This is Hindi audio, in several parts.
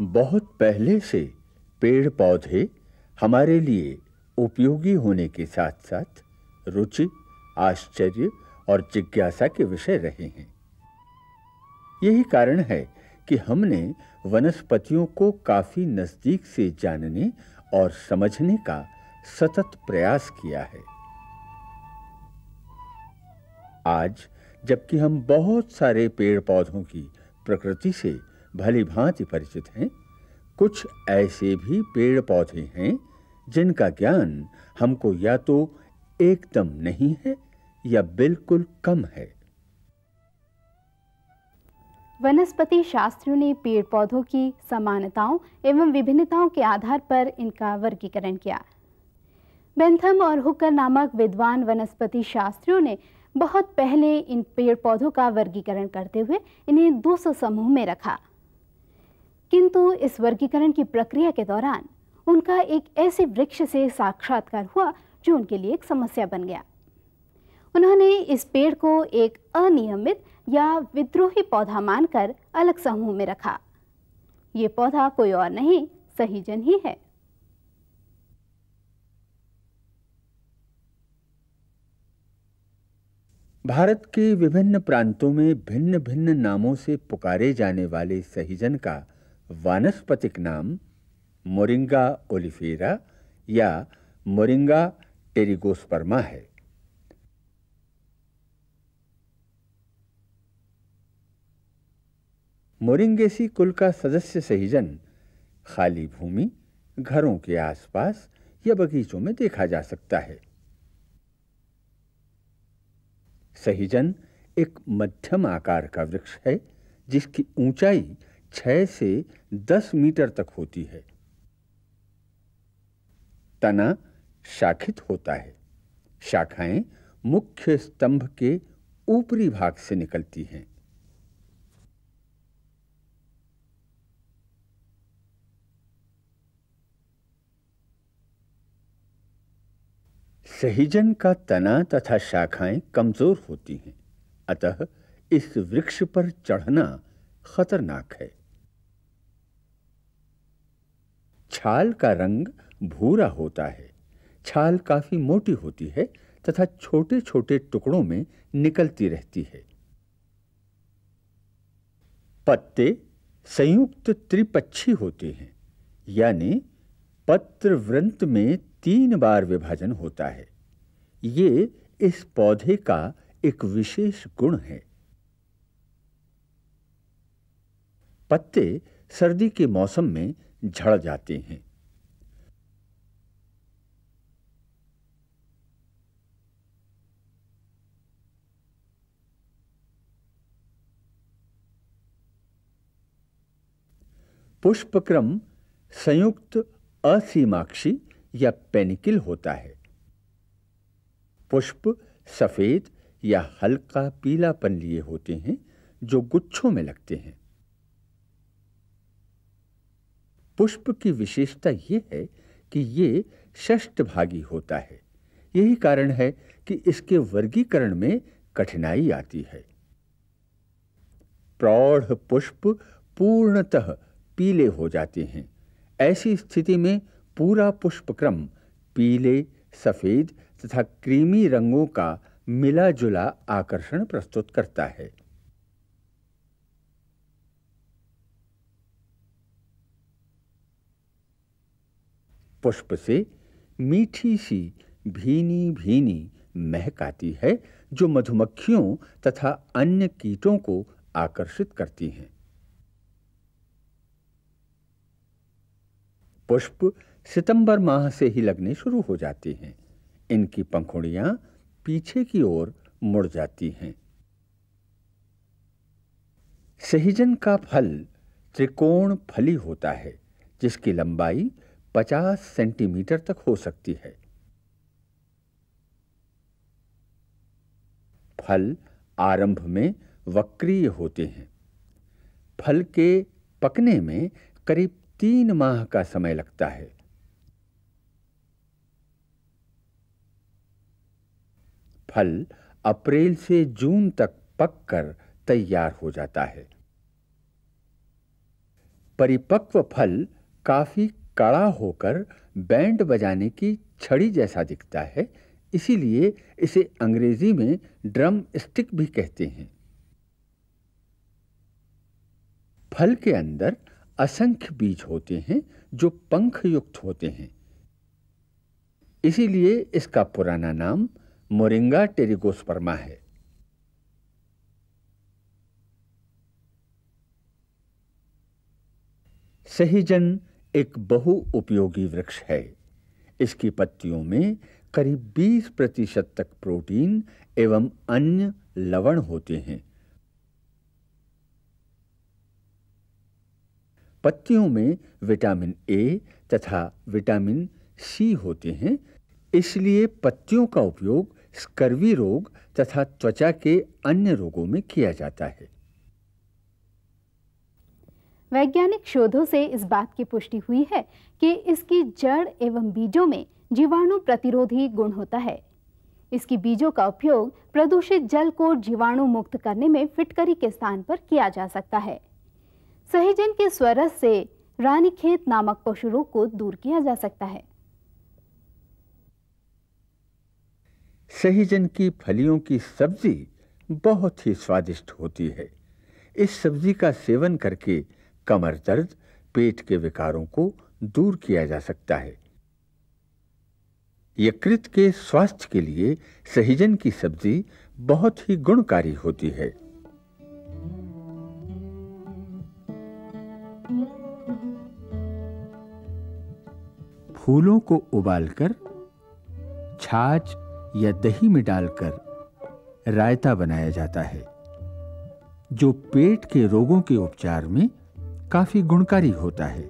बहुत पहले से पेड़ पौधे हमारे लिए उपयोगी होने के साथ-साथ रुचि, आश्चर्य और जिज्ञासा के विषय रहे हैं। यही कारण है कि हमने वनस्पतियों को काफी नजदीक से जानने और समझने का सतत प्रयास किया है। आज जबकि हम बहुत सारे पेड़ पौधों की प्रकृति से भली भांति परिचित हैं, कुछ ऐसे भी पेड़ पौधे हैं जिनका ज्ञान हमको या तो एकदम नहीं है या बिल्कुल कम है। वनस्पति शास्त्रियों ने पेड़ पौधों की समानताओं एवं विभिन्नताओं के आधार पर इनका वर्गीकरण किया। बेंथम और हुकर नामक विद्वान वनस्पति शास्त्रियों ने बहुत पहले इन पेड़ पौधों का वर्गीकरण करते हुए इन्हें 200 समूह में रखा, किंतु इस वर्गीकरण की प्रक्रिया के दौरान उनका एक ऐसे वृक्ष से साक्षात्कार हुआ जो उनके लिए एक समस्या बन गया। उन्होंने इस पेड़ को एक अनियमित या विद्रोही पौधा मानकर अलग समूह में रखा। ये पौधा कोई और नहीं, सहीजन ही है। भारत के विभिन्न प्रांतों में भिन्न-भिन्न नामों से पुकारे जाने वाले सहीजन का वानस्पतिक नाम मोरिंगा ओलिफेरा या मोरिंगा टेरिगोस्पर्मा है। मोरिंगेसी कुल का सदस्य सहीजन खाली भूमि, घरों के आसपास या बगीचों में देखा जा सकता है। सहीजन एक मध्यम आकार का वृक्ष है जिसकी ऊंचाई 6 से 10 मीटर तक होती है। तना शाखित होता है। शाखाएं मुख्य स्तंभ के ऊपरी भाग से निकलती हैं। सहीजन का तना तथा शाखाएं कमजोर होती हैं, अतः इस वृक्ष पर चढ़ना खतरनाक है। छाल का रंग भूरा होता है। छाल काफी मोटी होती है तथा छोटे-छोटे टुकड़ों में निकलती रहती है। पत्ते संयुक्त त्रिपक्षी होते हैं, यानी पत्र वृंत में 3 बार विभाजन होता है। ये इस पौधे का एक विशेष गुण है। पत्ते सर्दी के मौसम में झड़ जाते हैं। पुष्पक्रम संयुक्त असीमाक्षी या पेनिकिल होता है। पुष्प सफेद या हल्का पीलापन लिए होते हैं जो गुच्छों में लगते हैं। पुष्प की विशेषता यह है कि ये षष्ठभागी होता है। यही कारण है कि इसके वर्गीकरण में कठिनाई आती है। प्रौढ़ पुष्प पूर्णतः पीले हो जाते हैं। ऐसी स्थिति में पूरा पुष्पक्रम पीले, सफेद तथा क्रीमी रंगों का मिला-जुला आकर्षण प्रस्तुत करता है। पुष्प से मीठी सी भीनी-भीनी महक आती है जो मधुमक्खियों तथा अन्य कीटों को आकर्षित करती हैं। पुष्प सितंबर माह से ही लगने शुरू हो जाते हैं। इनकी पंखुड़ियां पीछे की ओर मुड़ जाती हैं। सहीजन का फल त्रिकोण फली होता है जिसकी लंबाई 50 सेंटीमीटर तक हो सकती है। फल आरंभ में वक्रीय होते हैं। फल के पकने में करीब 3 माह का समय लगता है। फल अप्रैल से जून तक पककर तैयार हो जाता है। परिपक्व फल काफी कड़ा होकर बैंड बजाने की छड़ी जैसा दिखता है, इसीलिए इसे अंग्रेजी में ड्रम स्टिक भी कहते हैं। फल के अंदर असंख्य बीज होते हैं जो पंख युक्त होते हैं, इसीलिए इसका पुराना नाम मोरिंगा टेरिगोस्पर्मा है। सहीजन एक बहुउपयोगी वृक्ष है। इसकी पत्तियों में करीब 20% तक प्रोटीन एवं अन्य लवण होते हैं। पत्तियों में विटामिन ए तथा विटामिन सी होते हैं, इसलिए पत्तियों का उपयोग स्कर्वी रोग तथा त्वचा के अन्य रोगों में किया जाता है। वैज्ञानिक शोधों से इस बात की पुष्टि हुई है कि इसकी जड़ एवं बीजों में जीवाणु प्रतिरोधी गुण होता है। इसकी बीजों का उपयोग प्रदूषित जल को जीवाणु मुक्त करने में फिटकरी के स्थान पर किया जा सकता है। सहीजन के स्वरस से रानीखेत नामक पशु रोग को दूर किया जा सकता है। सहीजन की फलियों की सब्जी बहुत ही स्वादिष्ट होती है। इस सब्जी का सेवन करके कमर दर्द, पेट के विकारों को दूर किया जा सकता है। यकृत के स्वास्थ्य के लिए सहीजन की सब्जी बहुत ही गुणकारी होती है। फूलों को उबालकर छाछ या दही में डालकर रायता बनाया जाता है, जो पेट के रोगों के उपचार में काफी गुणकारी होता है।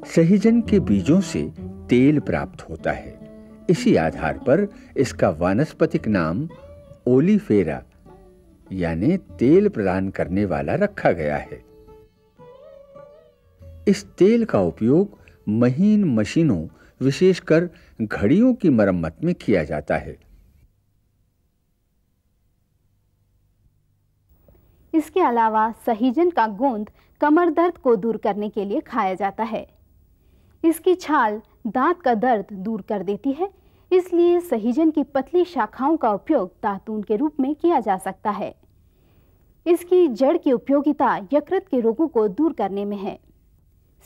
सहीजन के बीजों से तेल प्राप्त होता है। इसी आधार पर इसका वानस्पतिक नाम ओलिफेरा यानी तेल प्रदान करने वाला रखा गया है। इस तेल का उपयोग महीन मशीनों, विशेषकर घड़ियों की मरम्मत में किया जाता है। इसके अलावा सहीजन का गोंद कमर दर्द को दूर करने के लिए खाया जाता है। इसकी छाल दांत का दर्द दूर कर देती है, इसलिए सहीजन की पतली शाखाओं का उपयोग दातून के रूप में किया जा सकता है। इसकी जड़ की उपयोगिता यकृत के रोगों को दूर करने में है।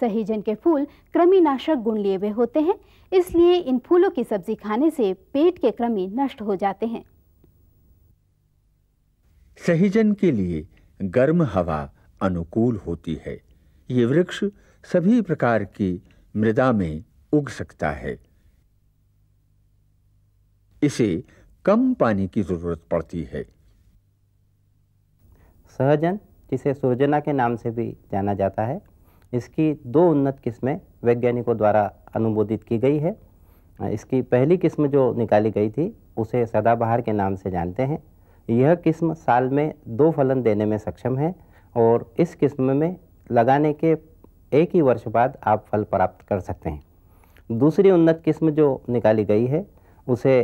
सहीजन के फूल कृमिनाशक गुण लिए हुए होते हैं, इसलिए इन फूलों की सब्जी खाने से पेट के कृमि नष्ट हो जाते हैं। सहीजन के लिए गर्म हवा अनुकूल होती है। ये वृक्ष सभी प्रकार की मृदा में उग सकता है। इसे कम पानी की जरूरत पड़ती है। सहजन, जिसे सुरजना के नाम से भी जाना जाता है, इसकी 2 उन्नत किस्में वैज्ञानिकों द्वारा अनुमोदित की गई है। इसकी पहली किस्म जो निकाली गई थी उसे सदाबहार के नाम से जानते हैं। यह किस्म साल में 2 फलन देने में सक्षम है और इस किस्म में लगाने के 1 ही वर्ष बाद आप फल प्राप्त कर सकते हैं। दूसरी उन्नत किस्म जो निकाली गई है उसे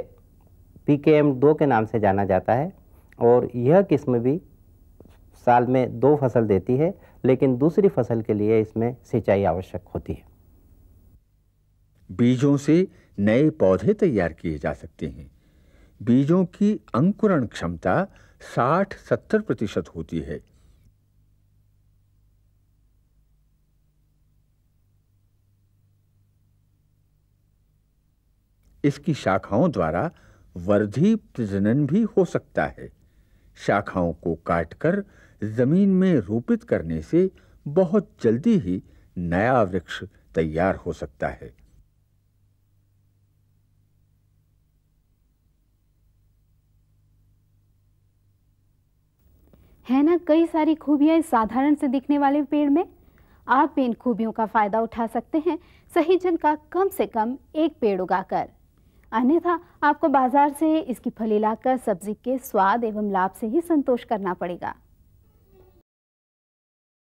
PKM2 के नाम से जाना जाता है और यह किस्म भी साल में 2 फसल देती है, लेकिन दूसरी फसल के लिए इसमें सिंचाई आवश्यक होती है। बीजों से नए पौधे तैयार किए जा सकते हैं। बीजों की अंकुरण क्षमता 60-70% होती है। इसकी शाखाओं द्वारा वर्धी प्रजनन भी हो सकता है। शाखाओं को काटकर जमीन में रोपित करने से बहुत जल्दी ही नया वृक्ष तैयार हो सकता है। है ना कई सारी खूबियां इस साधारण से दिखने वाले पेड़ में। आप भी इन खूबियों का फायदा उठा सकते हैं सहीजन का कम से कम 1 पेड़ उगाकर। अन्यथा आपको बाजार से इसकी फली लाकर सब्जी के स्वाद एवं लाभ से ही संतोष करना पड़ेगा।